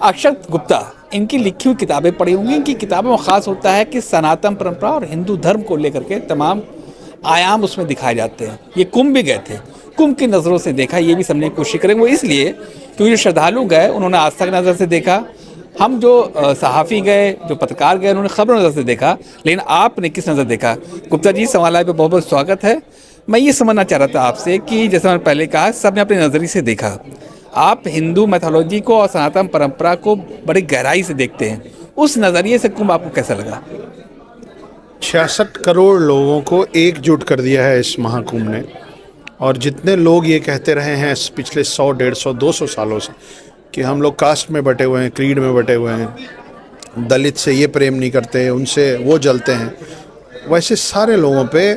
अक्षत गुप्ता, इनकी लिखी हुई किताबें पढ़ी होंगी। इनकी किताबों में ख़ास होता है कि सनातन परंपरा और हिंदू धर्म को लेकर के तमाम आयाम उसमें दिखाए जाते हैं। ये कुंभ भी गए थे, कुंभ की नज़रों से देखा, ये भी समझने की कोशिश करेंगे। वो इसलिए क्योंकि जो श्रद्धालु गए उन्होंने आस्था की नज़र से देखा, हम जो सहाफ़ी गए, जो पत्रकार गए, उन्होंने खबर नज़र से देखा, लेकिन आपने किस नज़र देखा? गुप्ता जी, सवाल पे बहुत बहुत स्वागत है। मैं ये समझना चाह रहा था आपसे कि जैसे मैंने पहले कहा, सबने अपने नज़रिए से देखा। आप हिंदू मैथोलॉजी को और सनातन परंपरा को बड़ी गहराई से देखते हैं, उस नज़रिए से कुंभ आपको कैसा लगा? 66 करोड़ लोगों को एकजुट कर दिया है इस महाकुंभ ने। और जितने लोग ये कहते रहे हैं पिछले 100, 150, 200 सालों से कि हम लोग कास्ट में बटे हुए हैं, क्रीड में बटे हुए हैं, दलित से ये प्रेम नहीं करते, उनसे वो जलते हैं, वैसे सारे लोगों पे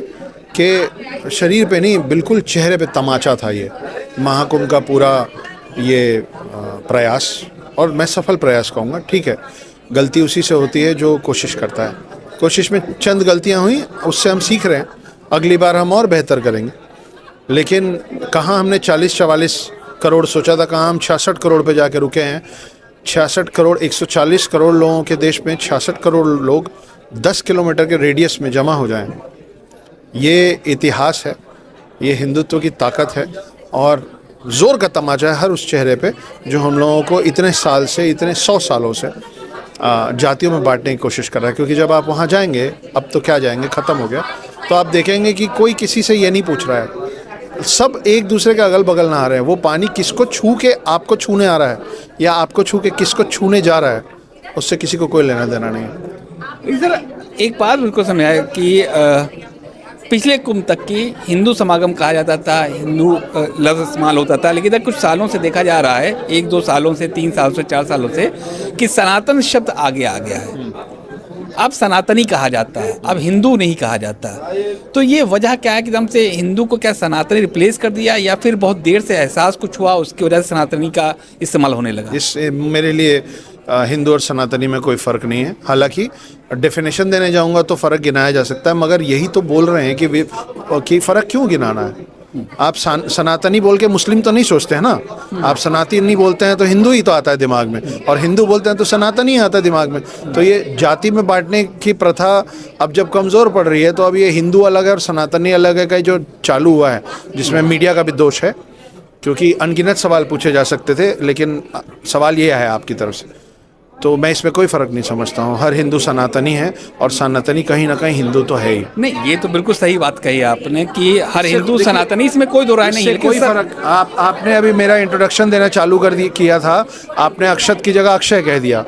के शरीर पे नहीं, बिल्कुल चेहरे पे तमाचा था ये महाकुंभ का पूरा ये प्रयास। और मैं सफल प्रयास कहूँगा। ठीक है, गलती उसी से होती है जो कोशिश करता है। कोशिश में चंद गलतियाँ हुई, उससे हम सीख रहे हैं, अगली बार हम और बेहतर करेंगे। लेकिन कहाँ हमने 40-44 करोड़ सोचा था, कहाँ हम 66 करोड़ पे जाके रुके हैं। 66 करोड़, 140 करोड़ लोगों के देश में 66 करोड़ लोग 10 किलोमीटर के रेडियस में जमा हो जाएं, ये इतिहास है, ये हिंदुत्व की ताकत है। और ज़ोर का तमाचा है हर उस चेहरे पे जो हम लोगों को इतने साल से, इतने 100 सालों से जातियों में बांटने की कोशिश कर रहा है। क्योंकि जब आप वहाँ जाएंगे, अब तो क्या जाएंगे, ख़त्म हो गया, तो आप देखेंगे कि कोई किसी से ये नहीं पूछ रहा है, सब एक दूसरे के अगल बगल ना आ रहे हैं। वो पानी किसको छू के आपको छूने आ रहा है या आपको छू के किसको छूने जा रहा है, उससे किसी को कोई लेना देना नहीं है। सर, एक बात बिल्कुल समझ आया कि पिछले कुंभ तक की हिंदू समागम कहा जाता था, हिंदू लफ्ज़ इस्तेमाल होता था, लेकिन कुछ सालों से देखा जा रहा है, 1-2 सालों से, 3 साल से, 4 सालों से, कि सनातन शब्द आगे आ गया है। अब सनातनी कहा जाता है, अब हिंदू नहीं कहा जाता। तो ये वजह क्या है कि एकदम से हिंदू को क्या सनातनी रिप्लेस कर दिया, या फिर बहुत देर से एहसास कुछ हुआ उसकी वजह से सनातनी का इस्तेमाल होने लगा? इस मेरे लिए हिंदू और सनातनी में कोई फ़र्क नहीं है। हालांकि डेफिनेशन देने जाऊंगा तो फ़र्क गिनाया जा सकता है, मगर यही तो बोल रहे हैं कि फ़र्क क्यों गिनाना है। आप सनातनी बोल के मुस्लिम तो नहीं सोचते हैं ना, आप सनातनी बोलते हैं तो हिंदू ही तो आता है दिमाग में, और हिंदू बोलते हैं तो सनातनी ही आता है दिमाग में। तो ये जाति में बांटने की प्रथा अब जब कमज़ोर पड़ रही है, तो अब ये हिंदू अलग है और सनातनी अलग है का जो चालू हुआ है, जिसमें मीडिया का भी दोष है, क्योंकि अनगिनत सवाल पूछे जा सकते थे, लेकिन सवाल ये है आपकी तरफ से। तो मैं इसमें कोई फ़र्क नहीं समझता हूँ। हर हिंदू सनातनी है, और सनातनी कहीं ना कहीं हिंदू तो है ही। नहीं, ये तो बिल्कुल सही बात कही आपने कि हर हिंदू सनातनी, इसमें कोई दो राय नहीं है। कोई फ़र्क, आपने अभी मेरा इंट्रोडक्शन देना चालू किया था, आपने अक्षत की जगह अक्षय कह दिया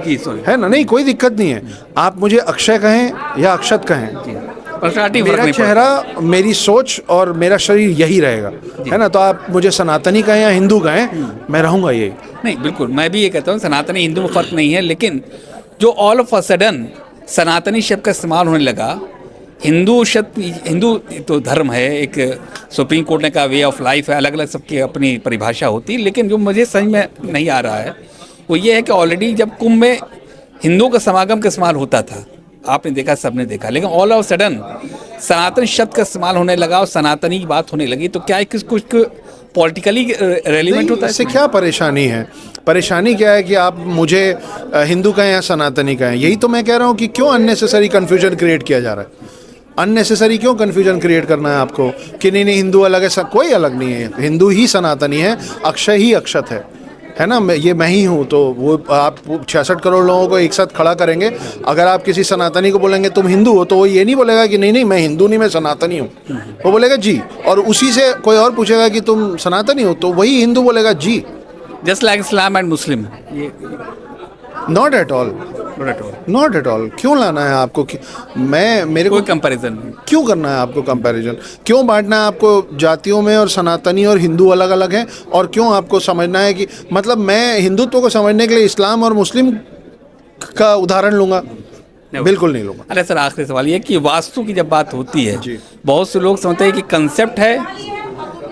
है ना। नहीं, कोई दिक्कत नहीं है, आप मुझे अक्षय कहें या अक्षत कहें, मेरा चेहरा, मेरी सोच और मेरा शरीर यही रहेगा, है ना। तो आप मुझे सनातनी कहें या हिंदू कहें, मैं रहूँगा यही। नहीं, बिल्कुल, मैं भी ये कहता हूँ सनातनी हिंदू में फ़र्क नहीं है, लेकिन जो ऑल ऑफ अ सडन सनातनी शब्द का इस्तेमाल होने लगा, हिंदू शब्द, हिंदू तो धर्म है, एक सुप्रीम कोर्ट ने कहा वे ऑफ लाइफ है, अलग अलग सबकी अपनी परिभाषा होती है। लेकिन जो मुझे समझ में नहीं आ रहा है वो ये है कि ऑलरेडी जब कुंभ में हिंदुओं का समागम का इस्तेमाल होता था, आपने देखा, सबने देखा, लेकिन ऑल ऑफ सडन सनातन शब्द का इस्तेमाल होने लगा और सनातनी की बात होने लगी, तो क्या है कि कुछ पॉलिटिकली रेलिवेंट होता है? इससे क्या परेशानी है? परेशानी क्या है कि आप मुझे हिंदू कहें या सनातनी कहें? यही तो मैं कह रहा हूँ कि क्यों अननेसेसरी कन्फ्यूजन क्रिएट किया जा रहा है। अननेसेसरी क्यों कन्फ्यूजन क्रिएट करना है आपको कि नहीं हिंदू अलग है, कोई अलग नहीं है, हिंदू ही सनातनी है, अक्षय ही अक्षत है ना। मैं ही हूँ। तो वो आप 66 करोड़ लोगों को एक साथ खड़ा करेंगे, अगर आप किसी सनातनी को बोलेंगे तुम हिंदू हो, तो वो ये नहीं बोलेगा कि नहीं मैं हिंदू नहीं, मैं सनातनी हूँ, वो बोलेगा जी। और उसी से कोई और पूछेगा कि तुम सनातनी हो, तो वही हिंदू बोलेगा जी। Just like Islam and Muslim. Not at all, not at all. क्यों लाना है आपको? मेरे को कंपैरिजन क्यों करना है आपको? कंपैरिजन क्यों बांटना है आपको जातियों में, और सनातनी और हिंदू अलग अलग हैं? और क्यों आपको समझना है कि, मतलब मैं हिंदुत्व को समझने के लिए इस्लाम और मुस्लिम का उदाहरण लूंगा? बिल्कुल नहीं लूंगा। अरे सर, आखिरी सवाल ये कि वास्तु की जब बात होती है, बहुत से लोग समझते हैं कि कंसेप्ट है,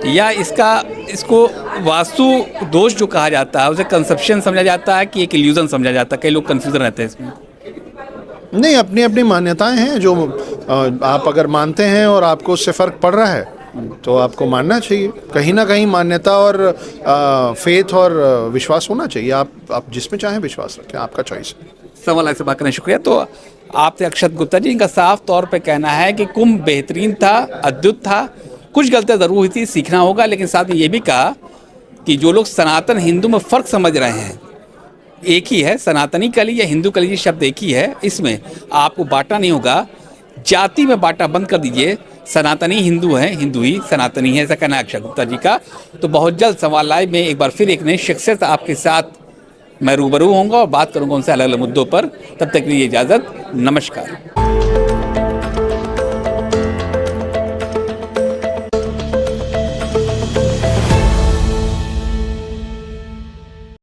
या इसको वास्तु दोष जो कहा जाता है उसे कंसेप्शन समझा जाता है कि एक इल्यूजन समझा जाता है? कई लोग कंफ्यूजन रहते हैं इसमें। नहीं, अपनी अपनी मान्यताएं हैं, जो आप अगर मानते हैं और आपको उससे फ़र्क पड़ रहा है तो आपको मानना चाहिए, कहीं ना कहीं मान्यता और फेथ और विश्वास होना चाहिए। आप जिसमें चाहें विश्वास रखें, आपका चॉइस है। सवाल ऐसे बात करने शुक्रिया। तो आपसे अक्षत गुप्ता जी, इनका साफ तौर पे कहना है कि कुंभ बेहतरीन था, अद्भुत था, कुछ गलतियां ज़रूर हुई थी, सीखना होगा, लेकिन साथ में ये भी कहा कि जो लोग सनातन हिंदू में फ़र्क समझ रहे हैं, एक ही है, सनातनी कली या हिंदू कली, ये शब्द एक ही है, इसमें आपको बांटना नहीं होगा, जाति में बांटा बंद कर दीजिए। सनातनी हिंदू है, हिंदू ही सनातनी है, ऐसा कहना है अक्षत गुप्ता जी का। तो बहुत जल्द सवाल लाइव में एक बार फिर एक नई शख्सियत आपके साथ मैं रूबरू होऊंगा और बात करूंगा उनसे अलग अलग मुद्दों पर। तब तक के लिए इजाज़त, नमस्कार।